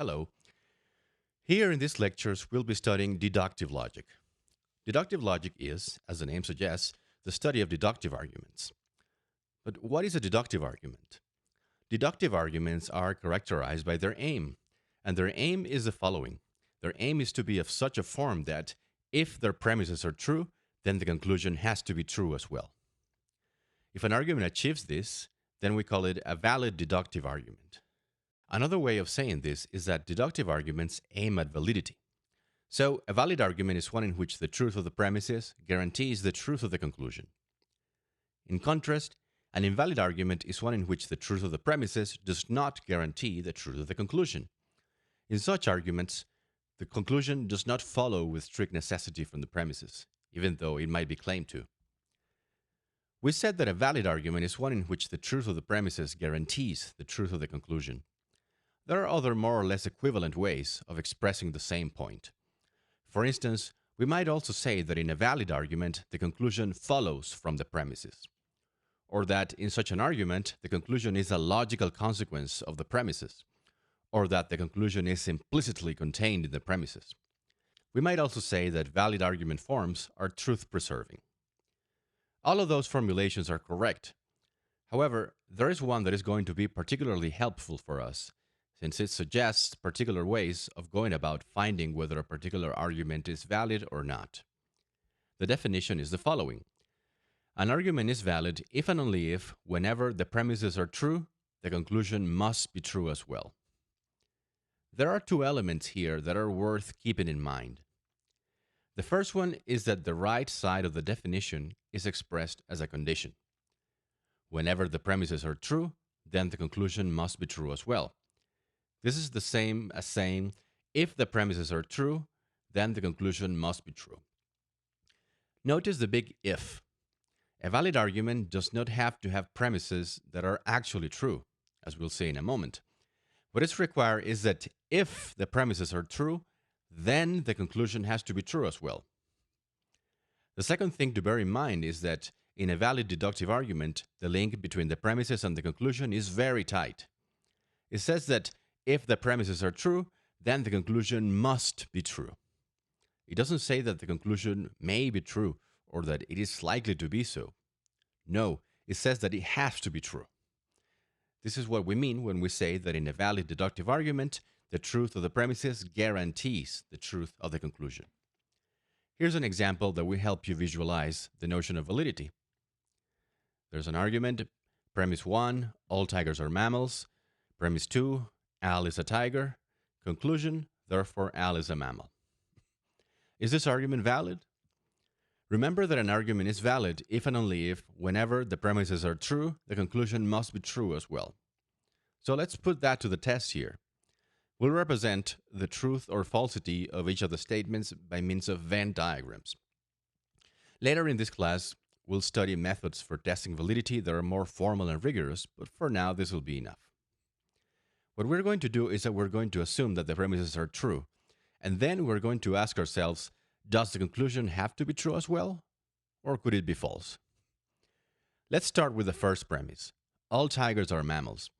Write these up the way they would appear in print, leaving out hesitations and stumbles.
Hello. Here in these lectures, we'll be studying deductive logic. Deductive logic is, as the name suggests, the study of deductive arguments. But what is a deductive argument? Deductive arguments are characterized by their aim, and their aim is the following. Their aim is to be of such a form that if their premises are true, then the conclusion has to be true as well. If an argument achieves this, then we call it a valid deductive argument. Another way of saying this is that deductive arguments aim at validity. So, a valid argument is one in which the truth of the premises guarantees the truth of the conclusion. In contrast, an invalid argument is one in which the truth of the premises does not guarantee the truth of the conclusion. In such arguments, the conclusion does not follow with strict necessity from the premises, even though it might be claimed to. We said that a valid argument is one in which the truth of the premises guarantees the truth of the conclusion. There are other more or less equivalent ways of expressing the same point. For instance, we might also say that in a valid argument, the conclusion follows from the premises, or that in such an argument, the conclusion is a logical consequence of the premises, or that the conclusion is implicitly contained in the premises. We might also say that valid argument forms are truth-preserving. All of those formulations are correct. However, there is one that is going to be particularly helpful for us, since it suggests particular ways of going about finding whether a particular argument is valid or not. The definition is the following. An argument is valid if and only if, whenever the premises are true, the conclusion must be true as well. There are two elements here that are worth keeping in mind. The first one is that the right side of the definition is expressed as a condition. Whenever the premises are true, then the conclusion must be true as well. This is the same as saying, if the premises are true, then the conclusion must be true. Notice the big if. A valid argument does not have to have premises that are actually true, as we'll see in a moment. What is required is that if the premises are true, then the conclusion has to be true as well. The second thing to bear in mind is that in a valid deductive argument, the link between the premises and the conclusion is very tight. It says that if the premises are true, then the conclusion must be true. It doesn't say that the conclusion may be true or that it is likely to be so. No, it says that it has to be true. This is what we mean when we say that in a valid deductive argument, the truth of the premises guarantees the truth of the conclusion. Here's an example that will help you visualize the notion of validity. There's an argument, premise 1, all tigers are mammals. Premise 2, Al is a tiger. Conclusion, therefore Al is a mammal. Is this argument valid? Remember that an argument is valid if and only if, whenever the premises are true, the conclusion must be true as well. So let's put that to the test here. We'll represent the truth or falsity of each of the statements by means of Venn diagrams. Later in this class, we'll study methods for testing validity that are more formal and rigorous, but for now this will be enough. What we're going to do is that we're going to assume that the premises are true, and then we're going to ask ourselves, does the conclusion have to be true as well, or could it be false? Let's start with the first premise. All tigers are mammals.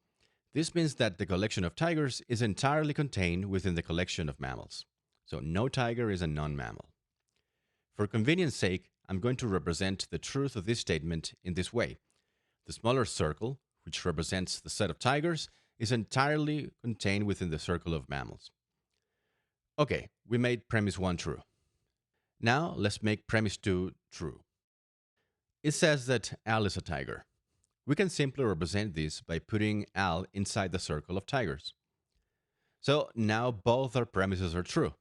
This means that the collection of tigers is entirely contained within the collection of mammals. So no tiger is a non-mammal. For convenience sake, I'm going to represent the truth of this statement in this way. The smaller circle, which represents the set of tigers, is entirely contained within the circle of mammals. Okay, we made premise 1 true. Now let's make premise 2 true. It says that Al is a tiger. We can simply represent this by putting Al inside the circle of tigers. So now both our premises are true.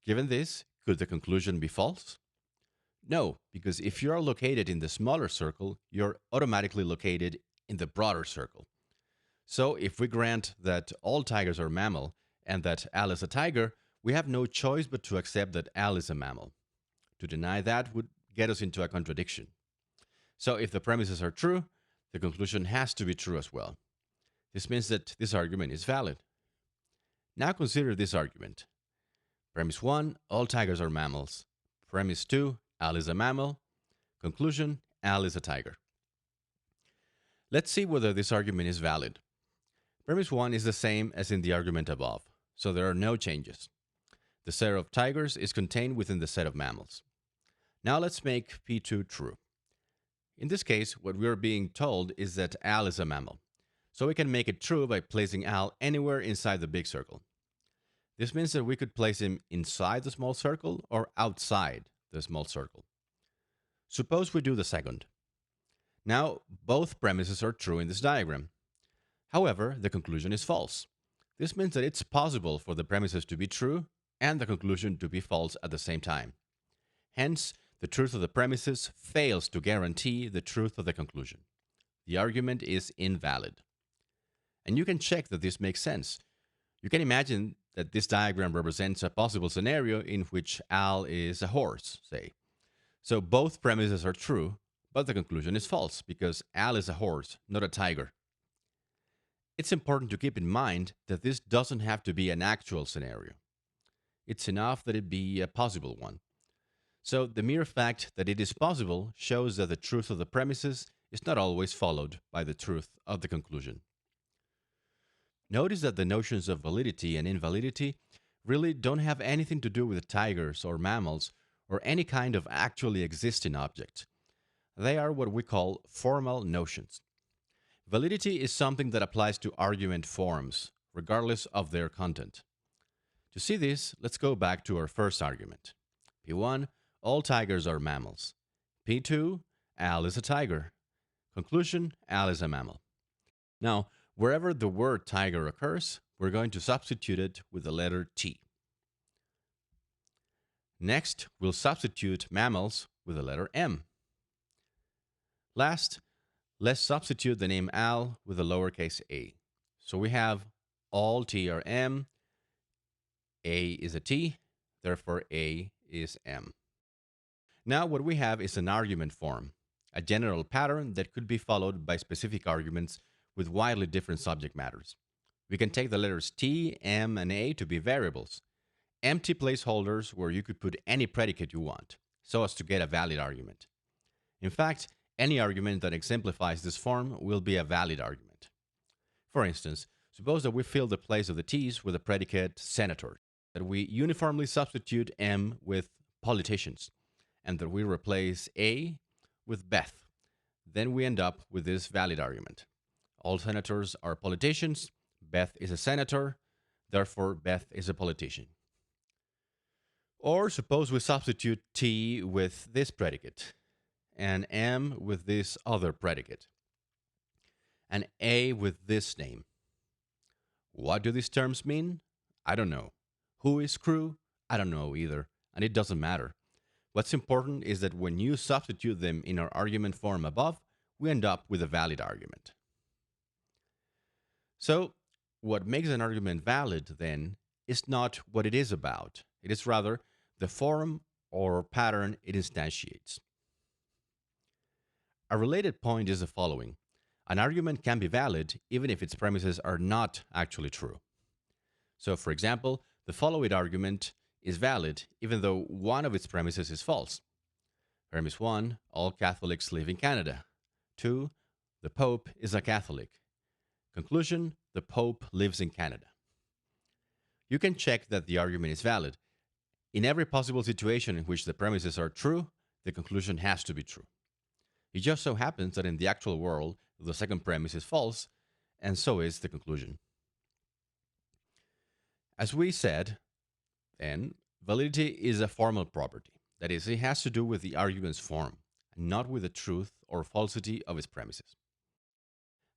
Given this, could the conclusion be false? No, because if you are located in the smaller circle, you're automatically located in the broader circle. So if we grant that all tigers are mammal and that Al is a tiger, we have no choice but to accept that Al is a mammal. To deny that would get us into a contradiction. So if the premises are true, the conclusion has to be true as well. This means that this argument is valid. Now consider this argument. Premise 1, all tigers are mammals. Premise 2, Al is a mammal. Conclusion, Al is a tiger. Let's see whether this argument is valid. Premise 1 is the same as in the argument above. so there are no changes. The set of tigers is contained within the set of mammals. Now let's make P2 true. In this case, what we are being told is that Al is a mammal. So we can make it true by placing Al anywhere inside the big circle. This means that we could place him inside the small circle or outside the small circle. Suppose we do the second. Now, both premises are true in this diagram. However, the conclusion is false. This means that it's possible for the premises to be true and the conclusion to be false at the same time. Hence, the truth of the premises fails to guarantee the truth of the conclusion. The argument is invalid. And you can check that this makes sense. You can imagine that this diagram represents a possible scenario in which Al is a horse, say. So both premises are true, but the conclusion is false because Al is a horse, not a tiger. It's important to keep in mind that this doesn't have to be an actual scenario. It's enough that it be a possible one. So the mere fact that it is possible shows that the truth of the premises is not always followed by the truth of the conclusion. Notice that the notions of validity and invalidity really don't have anything to do with tigers or mammals or any kind of actually existing object. They are what we call formal notions. Validity is something that applies to argument forms, regardless of their content. To see this, let's go back to our first argument. P1, all tigers are mammals. P2, Al is a tiger. Conclusion, Al is a mammal. Now, wherever the word tiger occurs, we're going to substitute it with the letter T. Next, we'll substitute mammals with the letter M. Last, let's substitute the name Al with a lowercase a. So we have all T are M, A is a T, therefore A is M. Now what we have is an argument form, a general pattern that could be followed by specific arguments with widely different subject matters. We can take the letters T, M, and A to be variables, empty placeholders where you could put any predicate you want, so as to get a valid argument. In fact, any argument that exemplifies this form will be a valid argument. For instance, suppose that we fill the place of the T's with the predicate senator, that we uniformly substitute M with politicians, and that we replace A with Beth. Then we end up with this valid argument. All senators are politicians, Beth is a senator, therefore Beth is a politician. Or suppose we substitute T with this predicate, and M with this other predicate, and A with this name. What do these terms mean? I don't know. Who is crew? I don't know either, and it doesn't matter. What's important is that when you substitute them in our argument form above, we end up with a valid argument. So, what makes an argument valid, then, is not what it is about. It is rather the form or pattern it instantiates. A related point is the following. An argument can be valid even if its premises are not actually true. So, for example, the following argument is valid even though one of its premises is false. Premise 1, all Catholics live in Canada. 2, the Pope is a Catholic. Conclusion, the Pope lives in Canada. You can check that the argument is valid. In every possible situation in which the premises are true, the conclusion has to be true. It just so happens that in the actual world, the second premise is false, and so is the conclusion. As we said, then, validity is a formal property. That is, it has to do with the argument's form, not with the truth or falsity of its premises.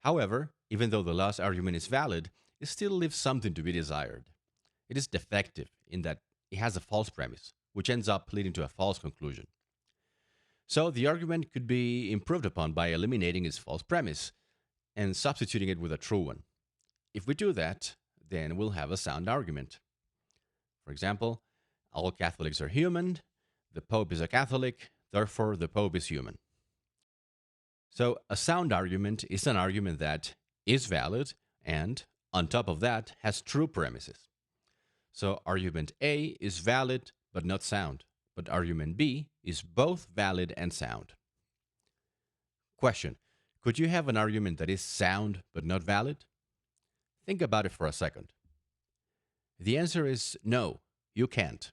However, even though the last argument is valid, it still leaves something to be desired. It is defective in that it has a false premise, which ends up leading to a false conclusion. So the argument could be improved upon by eliminating its false premise and substituting it with a true one. If we do that, then we'll have a sound argument. For example, all Catholics are human, the Pope is a Catholic, therefore the Pope is human. So a sound argument is an argument that is valid and, on top of that, has true premises. So argument A is valid but not sound, but argument B is both valid and sound. Question: could you have an argument that is sound but not valid? Think about it for a second. The answer is no, you can't.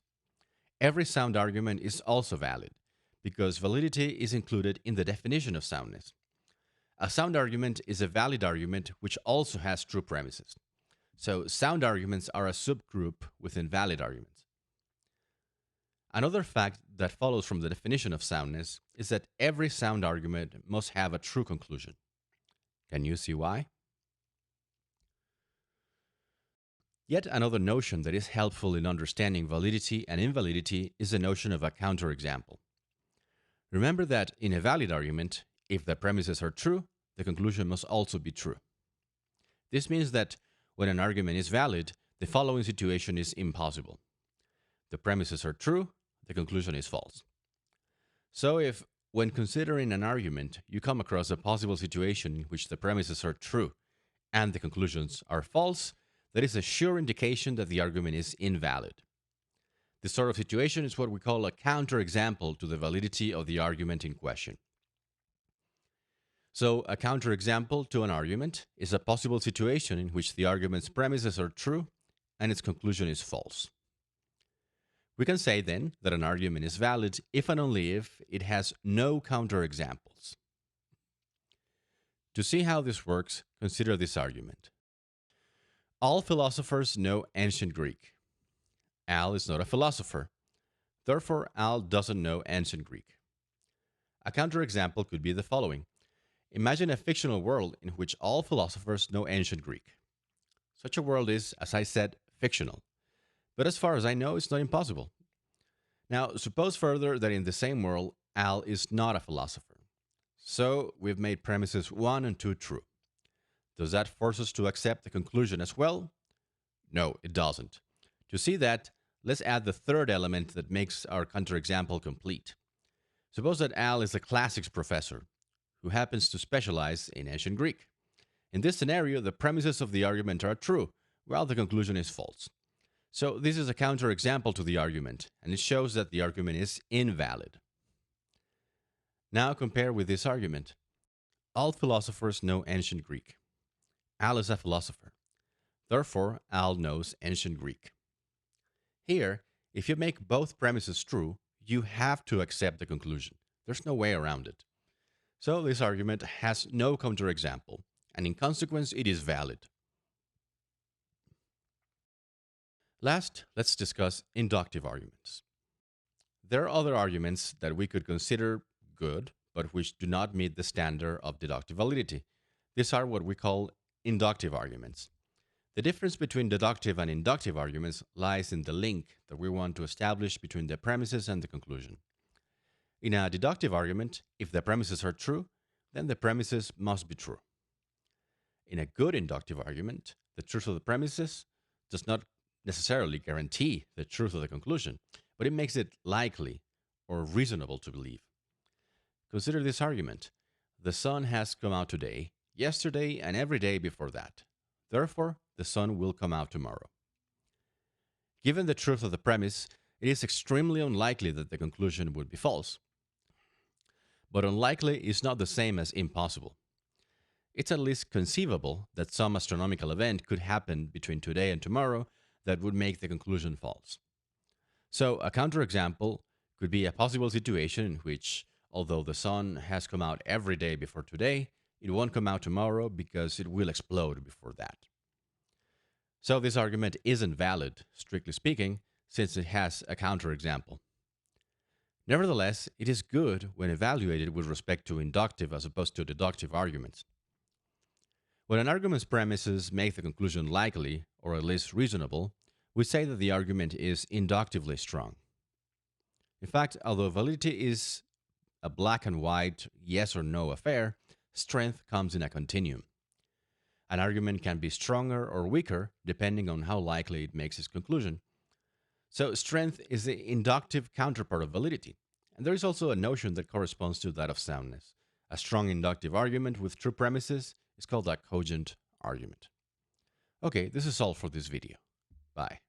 Every sound argument is also valid because validity is included in the definition of soundness. A sound argument is a valid argument which also has true premises. So sound arguments are a subgroup within valid arguments. Another fact that follows from the definition of soundness is that every sound argument must have a true conclusion. Can you see why? Yet another notion that is helpful in understanding validity and invalidity is the notion of a counterexample. Remember that in a valid argument, if the premises are true, the conclusion must also be true. This means that when an argument is valid, the following situation is impossible. The premises are true, the conclusion is false. So if, when considering an argument, you come across a possible situation in which the premises are true and the conclusions are false, that is a sure indication that the argument is invalid. This sort of situation is what we call a counterexample to the validity of the argument in question. So, a counterexample to an argument is a possible situation in which the argument's premises are true and its conclusion is false. We can say then that an argument is valid if and only if it has no counterexamples. To see how this works, consider this argument. All philosophers know ancient Greek. Al is not a philosopher. Therefore, Al doesn't know ancient Greek. A counterexample could be the following. Imagine a fictional world in which all philosophers know ancient Greek. Such a world is, as I said, fictional. But as far as I know, it's not impossible. Now, suppose further that in the same world, Al is not a philosopher. So, we've made premises 1 and 2 true. Does that force us to accept the conclusion as well? No, it doesn't. To see that, let's add the third element that makes our counterexample complete. Suppose that Al is a classics professor who happens to specialize in ancient Greek. In this scenario, the premises of the argument are true, while the conclusion is false. So this is a counterexample to the argument, and it shows that the argument is invalid. Now compare with this argument. All philosophers know ancient Greek. Al is a philosopher. Therefore, Al knows ancient Greek. Here, if you make both premises true, you have to accept the conclusion. There's no way around it. So this argument has no counterexample, and in consequence, it is valid. Last, let's discuss inductive arguments. There are other arguments that we could consider good, but which do not meet the standard of deductive validity. These are what we call inductive arguments. The difference between deductive and inductive arguments lies in the link that we want to establish between the premises and the conclusion. In a deductive argument, if the premises are true, then the premises must be true. In a good inductive argument, the truth of the premises does not necessarily guarantee the truth of the conclusion, but it makes it likely or reasonable to believe. Consider this argument. The sun has come out today, yesterday, and every day before that. Therefore, the sun will come out tomorrow. Given the truth of the premise, it is extremely unlikely that the conclusion would be false. But unlikely is not the same as impossible. It's at least conceivable that some astronomical event could happen between today and tomorrow that would make the conclusion false. So, a counterexample could be a possible situation in which, although the sun has come out every day before today, it won't come out tomorrow because it will explode before that. So this argument isn't valid, strictly speaking, since it has a counterexample. Nevertheless, it is good when evaluated with respect to inductive as opposed to deductive arguments. When an argument's premises make the conclusion likely, or at least reasonable, we say that the argument is inductively strong. In fact, although validity is a black and white yes or no affair, strength comes in a continuum. An argument can be stronger or weaker depending on how likely it makes its conclusion. So strength is the inductive counterpart of validity. And there is also a notion that corresponds to that of soundness. A strong inductive argument with true premises is called a cogent argument. Okay, this is all for this video. Bye.